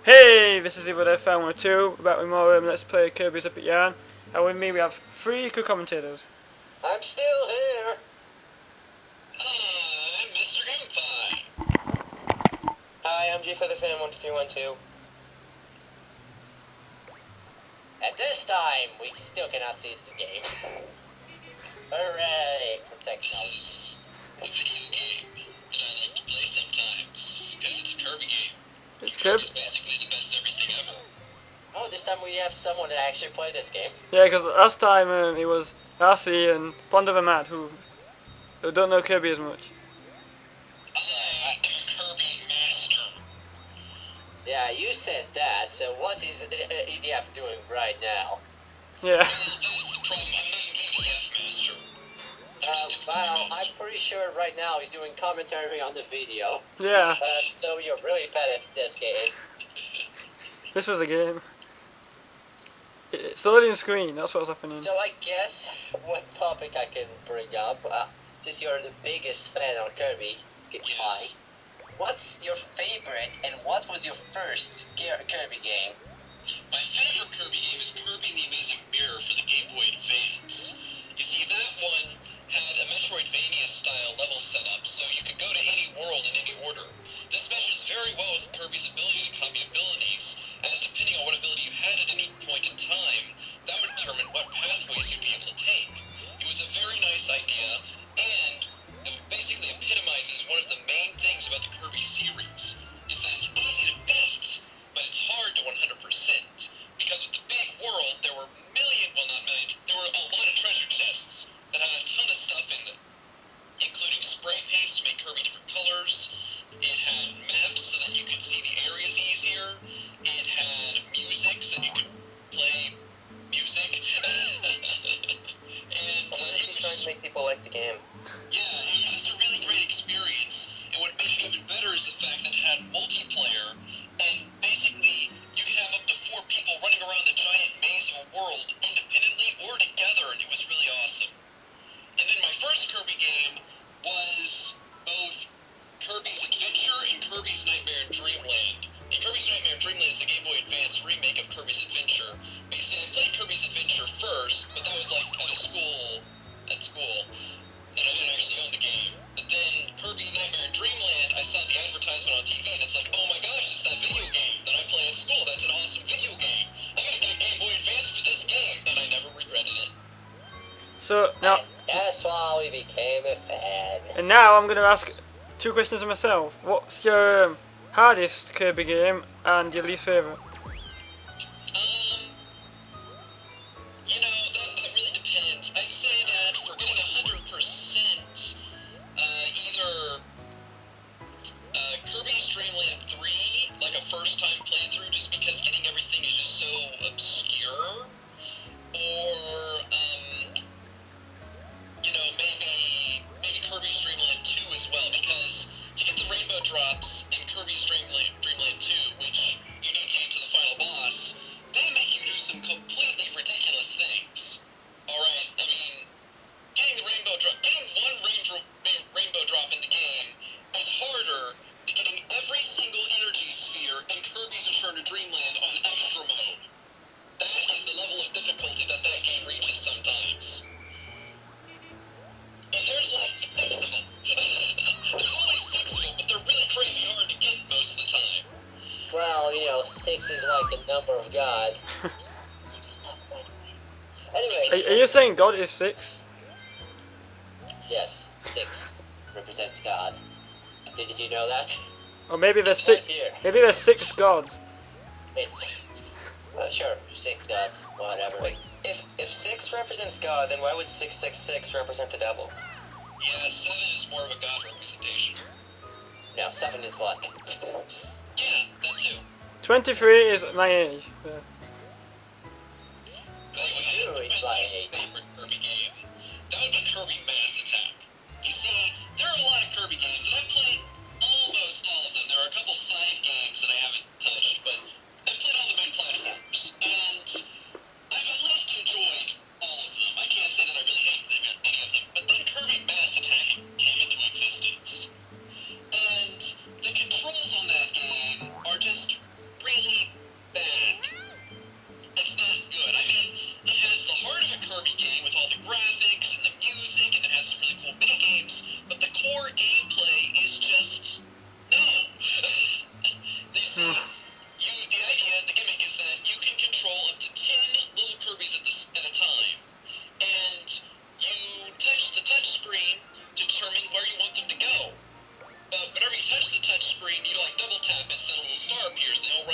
Hey, this is Evil Dead Fan 102, back with more Let's Play Kirby's Epic Yarn, and with me we have 3 co-commentators. I'm still here! I'm Mr. Gamify. Hi, I'm G Featherfan 1312. At this time, we still cannot see the game. Hooray! Protection. This is a video game that I like to play sometimes, because it's a Kirby game. It's Kirby. Kirby's basically the best everything ever. Oh, this time we have someone that actually played this game. Yeah, because last time it was RC and Bond of a Mad who don't know Kirby as much. I am a Kirby master. Yeah, you said that, so what is EDF doing right now? Yeah. Well, that's the problem. I'm not an EDF master. I'm just a Kirby Well, master. I'm pretty sure right now he's doing commentary on the video. Yeah. So you're really bad at this game. This was a game. It's loading screen, that's what's happening. So I guess what topic I can bring up, since you're the biggest fan of Kirby, Yes. what's your favorite and what was your first Kirby game? My favorite Kirby game is Kirby and the Amazing Mirror for the Game Boy Advance. You see, that one had a Metroidvania-style level setup, so you could go to any world in any order. This meshes very well with Kirby's ability to copy abilities, as depending on what ability you had at any point in time, that would determine what pathways you'd be able to take. It was a very nice idea, and it basically epitomizes one of the main things about the Kirby series, is that it's easy to beat, but it's hard to 100%. Because with the big world, there were there were a lot of treasure chests that had a ton of stuff in them, including spray paints to make Kirby different colors. It had maps so that you could see the areas easier. It had music so that you could play music. And He's trying to make people like the game. yeah, it was just a really great experience. And what made it even better is the fact that it had multiplayer, and basically you could have up to 4 people running around the giant maze of a world independently or together, and it was really awesome. And then my first Kirby game was both Kirby's Adventure and Kirby's Nightmare in Dreamland. And Kirby's Nightmare in Dreamland is the Game Boy Advance remake of Kirby's Adventure. Basically, I played Kirby's Adventure first, but that was like at school, and I didn't actually own the game. But then Kirby Nightmare in Dreamland, I saw the advertisement on TV, and it's like, oh my gosh, it's that video game that I play at school. That's an awesome video game. I gotta get a Game Boy Advance for this game, and I never regretted it. So now, That's why we became a fan. and now I'm going to ask 2 questions of myself. What's your hardest Kirby game and your least favourite? You know, that really depends. I'd say that for getting 100%, either Kirby's Dreamland 3, like a first-time playthrough, just because getting everything is just so obscure, or, you know, maybe Kirby's Dreamland 2 as well, because to get the rainbow drops in Kirby's Dreamland 2, which you need to get to the final boss, they make you do some completely ridiculous things. Alright, I mean, getting one rainbow drop in the game is harder than getting every single energy sphere in Kirby's Return to Dreamland on extra mode. That is the level of difficulty that game reaches sometimes. And there's like 6 of them. There's only 6 of them, but they're really crazy hard to get most of the time. Well, you know, 6 is like the number of God. Anyways, Are you saying God is 6? yes, 6 represents God. Did you know that? Or maybe there's Right 6, here. maybe there's 6 gods. It's sure, 6 gods, whatever. Wait, if 6 represents God, then why would 666 represent the devil? Yeah, 7 is more of a god representation. No, 7 is luck. Yeah, that too. 23 is my age. Yeah. But anyway, it is It's my like- least favorite Kirby game. That would be Kirby Mass Attack. You see, there are a lot of Kirby games, and I've played almost all of them. There are a couple side games that I haven't touched, but I've played all the main platforms, and I've at least enjoyed all of them. I can't say that I really hate any of them, but then Kirby Mass Attack came into existence. And the controls on that game are just really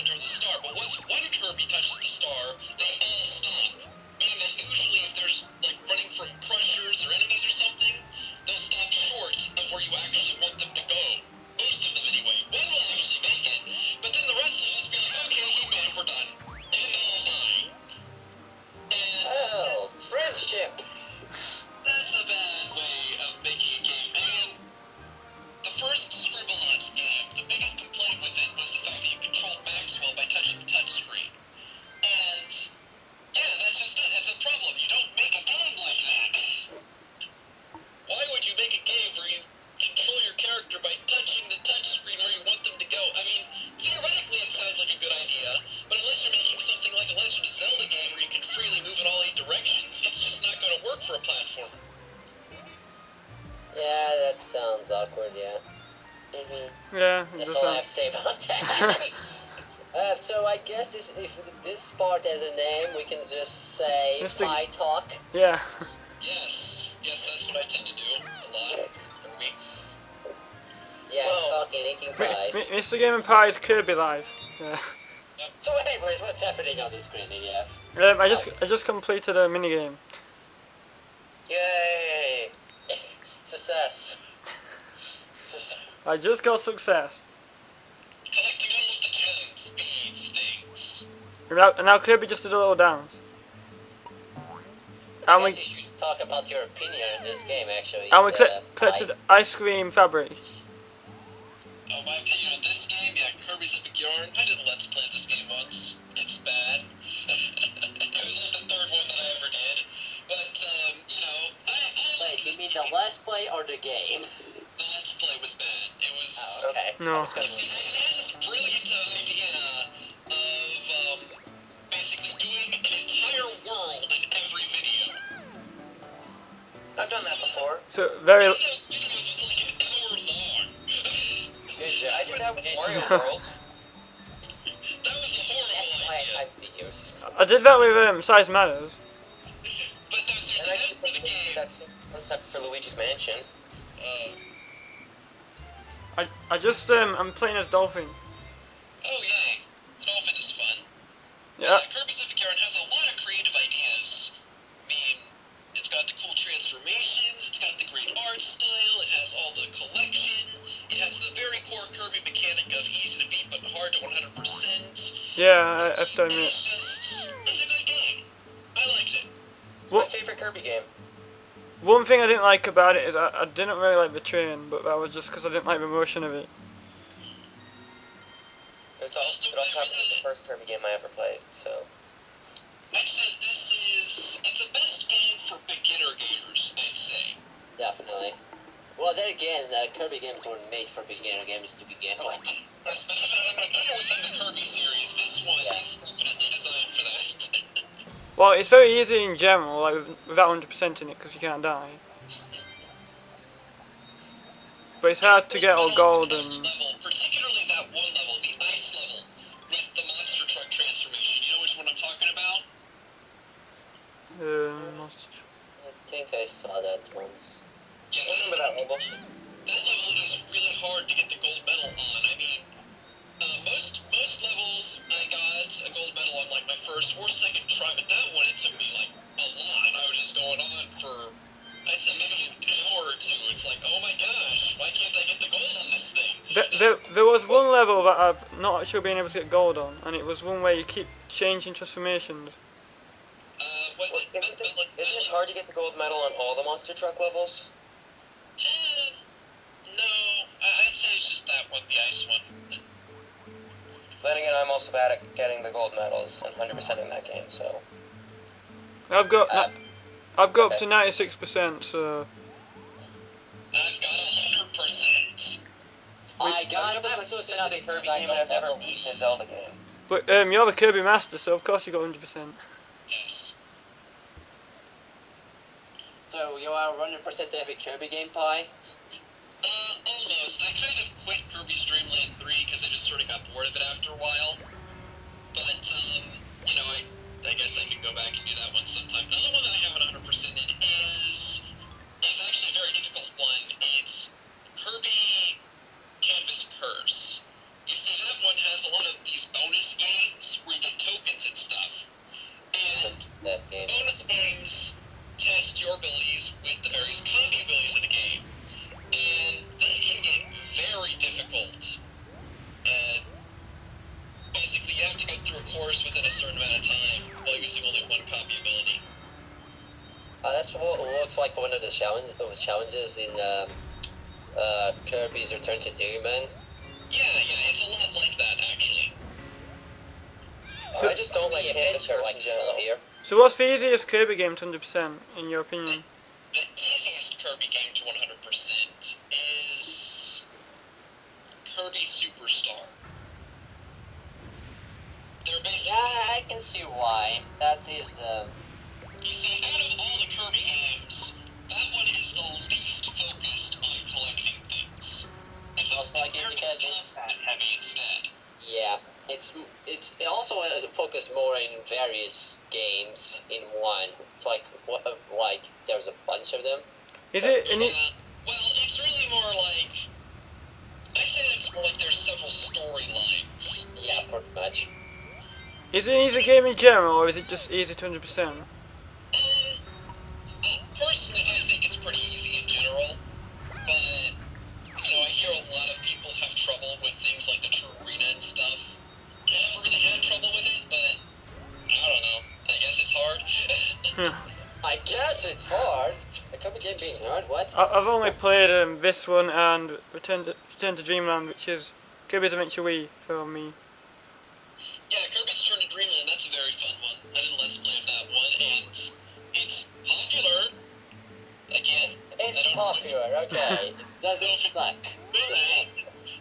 run toward the star. But once one Kirby touches the star, they all stop. Meaning that usually if there's like running from crushers or enemies or something, they'll stop short of where you actually want them to go. Most of them anyway. One will actually make it, but then the rest will just be like, okay, he made it, we're done. And then they'll all die. And Friendship! that's a bad way of making a game. And the first Scribblenauts game, the biggest complaint with it was the fact that you controlled Maxwell by touching the touchscreen. And yeah, that's just it. That's a problem. You don't make a game like that. Why would you make a game where you control your character by touching the touchscreen where you want them to go? I mean, theoretically it sounds like a good idea, but unless you're making something like a Legend of Zelda game where you can freely move in all 8 directions, it's just not going to work for a platform. Yeah, that sounds awkward, yeah. Yeah, it That's does all I sound. have to say about that. So I guess if this part has a name, we can just say Mr. Pie Talk. Yeah. Yes, that's what I tend to do a lot. Kirby. Yeah, Well, talking, eating pies. Mr. Game & Pie's Kirby Live. Yeah. So anyways, what's happening on the screen, yeah? I just completed a minigame. Yay! Success. I just got success. Collecting all of the gems, beads, things. And now Kirby just did a little dance. And I we guess you should talk about your opinion on this game, actually. collected ice cream fabric. Oh, my opinion on this game, yeah, Kirby's Epic Yarn. I did a Let's Play of this game once. It's bad. It was like the third one that I ever did. But, you know, I like Wait, you this mean game. the Let's Play or the game? The Let's Play was bad. It was... Oh, okay. No. You see, I had this brilliant idea of, basically doing an entire world in every video. I've done that before. So very. One of those videos was like an hour long. Good job. I did that with Wario World. That was a horrible That's why I idea. have videos. I did that with Size Matters. But no, And seriously, I as just for the game, that same concept for Luigi's Mansion. I'm playing as Dolphin. oh yay, the Dolphin is fun. Yeah. Kirby's Epic Yarn has a lot of creative ideas. I mean, it's got the cool transformations, it's got the great art style, it has all the collection, it has the very core Kirby mechanic of easy to beat but hard to 100%. Yeah, I have to And admit. it's a good game. I liked it. My favorite Kirby game. One thing I didn't like about it is I didn't really like the train, but that was just because I didn't like the motion of it. It also happens to be the first Kirby game I ever played, so... I'd say it's a best game for beginner gamers, I'd say. Definitely. Well, then again, Kirby games were made for beginner games to begin with. Yes, but if I'm a beginner within the Kirby series, this one is definitely designed for that. Well, it's very easy in general, like without 100% in it, because you can't die. But it's hard to get all gold and. Level, particularly that one level, the ice level, with the monster truck transformation. You know which one I'm talking about? I think I saw that once. Yeah, I remember that level. That level is really hard to get the gold medal on. I mean, most levels I got a gold medal on like my first or second try, but that one it took me like a lot. I was just going on for, I'd say maybe an hour or two. It's like, oh my gosh, why can't I get the gold on this thing? There was one level that I've not actually been able to get gold on, and it was one where you keep changing transformations. Was it? Isn't it hard to get the gold medal on all the monster truck levels? No, I'd say it's just that one, the ice one. Then again, I'm also bad at getting the gold medals and 100% in that game, so... I've got up to 96%, so. I've got 100%. I got I've never that attempted a Kirby game and I've never beaten a Zelda game. But you're the Kirby master, so of course you got 100%. Yes. So you are 100% every Kirby game, Pie? Almost. I kind of quit Kirby's Dream Land 3 because I just sort of got bored of it after a while. But, you know, I guess I can go back and do that one sometime. Another one that I haven't 100% in is actually a very difficult one. It's Kirby Canvas Curse. You see, that one has a lot of these bonus games test your abilities with the various combi abilities of the game, and they can get very difficult. And basically, you have to go through a course within a certain amount of time while using only one combi ability. That's what looks like one of the challenges in Kirby's Return to Dreamland. Yeah, it's a lot like that, actually. I just don't like The canvas adventure cards in general. here. So what's the easiest Kirby game to 100% in your opinion? The easiest Kirby game to 100% is Kirby Superstar. They're basically... Yeah, I can see why. That is, You see, out of all the Kirby games, that one is the least focused on collecting things. It's Most likely very because it's- combat heavy instead. yeah. It's also focused more in various games in one. It's like there's a bunch of them. Is it? Yeah, well, it's really more like... I'd say it's more like there's several storylines. Yeah, pretty much. Is it an easy game in general, or is it just easy to 100%? Personally, I think it's pretty easy in general, but, you know, I hear a lot of people have trouble with things like the True Arena and stuff. I never really had trouble with it, but, I don't know. I guess it's hard. I guess it's hard. A Kirby game being hard, what? I've only played this one and Return to Dreamland, which is Kirby's Adventure Wii for me. Yeah, Kirby's Return to Dreamland, that's a very fun one. I did a Let's Play of that one, and it's popular. Again, It's I don't popular, okay. It doesn't suck.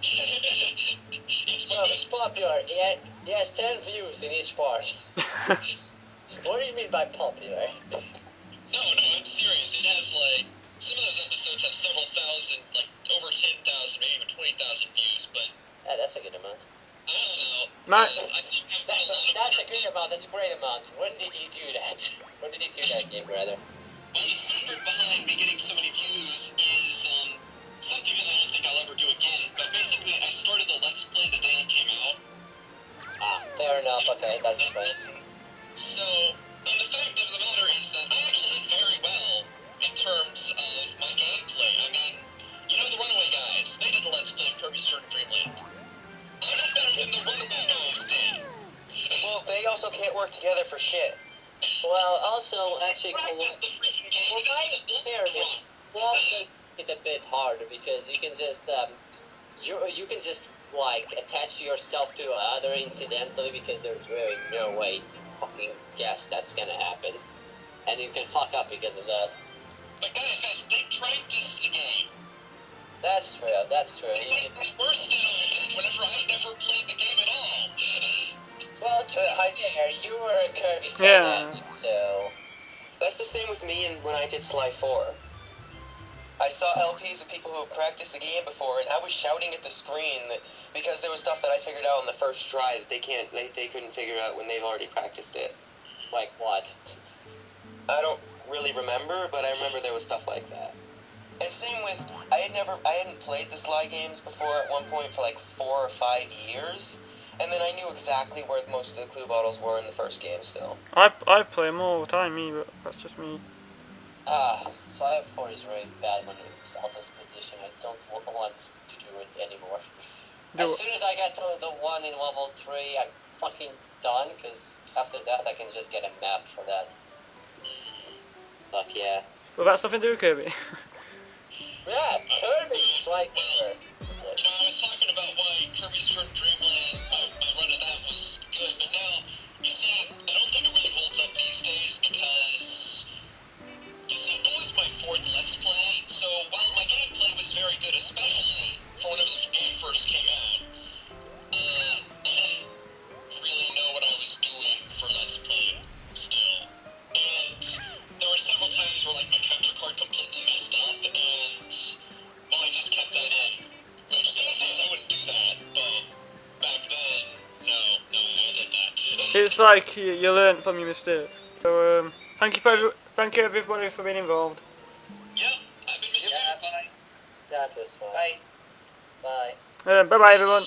It's So my it's best. popular. It has 10 views in each part. What do you mean by popular? No, I'm serious. It has, like, some of those episodes have several thousand, like, over 10,000, maybe even 20,000 views, but Yeah, that's a good amount. I don't know. My- I think I've got a lot of That's a good amount. That's a great amount. When did you do that? When did you do that game, rather? Well, the secret behind me getting so many views is something that I don't think I'll ever do again. But basically, I started the Let's Play the day it came out. Ah, fair enough. Okay, that's fine. So, and the fact of the matter is that I actually did very well in terms of my gameplay. I mean, you know the Runaway guys? They did a Let's Play of Kirby's Return to Dreamland. I did better than the Runaway guys did. Well, they also can't work together for shit. Well, also, actually, Practice the freaking game well, because my it's a fairness, well, it's a bit harder because you can just you can just like attach yourself to other incidentally because there's really no way to fucking guess that's gonna happen, and you can fuck up because of that. But guys, they practiced the game. That's true. That's true. They did worse than I did whenever I never played the game at all. Well, to be fair, you were a Kirby Yeah. fan, so That's the same with me and when I did Sly 4. I saw LPs of people who have practiced the game before, and I was shouting at the screen because there was stuff that I figured out on the first try that they couldn't figure out when they've already practiced it. like what? I don't really remember, but I remember there was stuff like that. And same with, I hadn't played the Sly games before at one point for like 4 or 5 years, and then I knew exactly where most of the clue bottles were in the first game still. I play them all the time, but that's just me. Sly 4 is really bad when it's out this position. I don't want to do it anymore. As soon as I get to the one in level 3, I'm fucking done, because after that I can just get a map for that. Fuck yeah. Well, that's nothing to do with Kirby. Yeah, Kirby! It's like... You know, I was talking about why Kirby's Return to Dreamland, my run of that was good, but now, you see, I don't think it really holds up these days because, you see, it was my 4th Let's Play, so while my gameplay was very good, especially for whenever the game first came out, I didn't really know what I was doing for Let's Play still. And there were several times where, like, my capture card completely messed up, and, well, I just kept that in. Which these days I wouldn't do that, but back then, no, I did that. It's like you learn from your mistakes. So thank you everybody for being involved. Yeah, I've been Mr. Yeah, that was fun. I Bye. Bye bye everyone.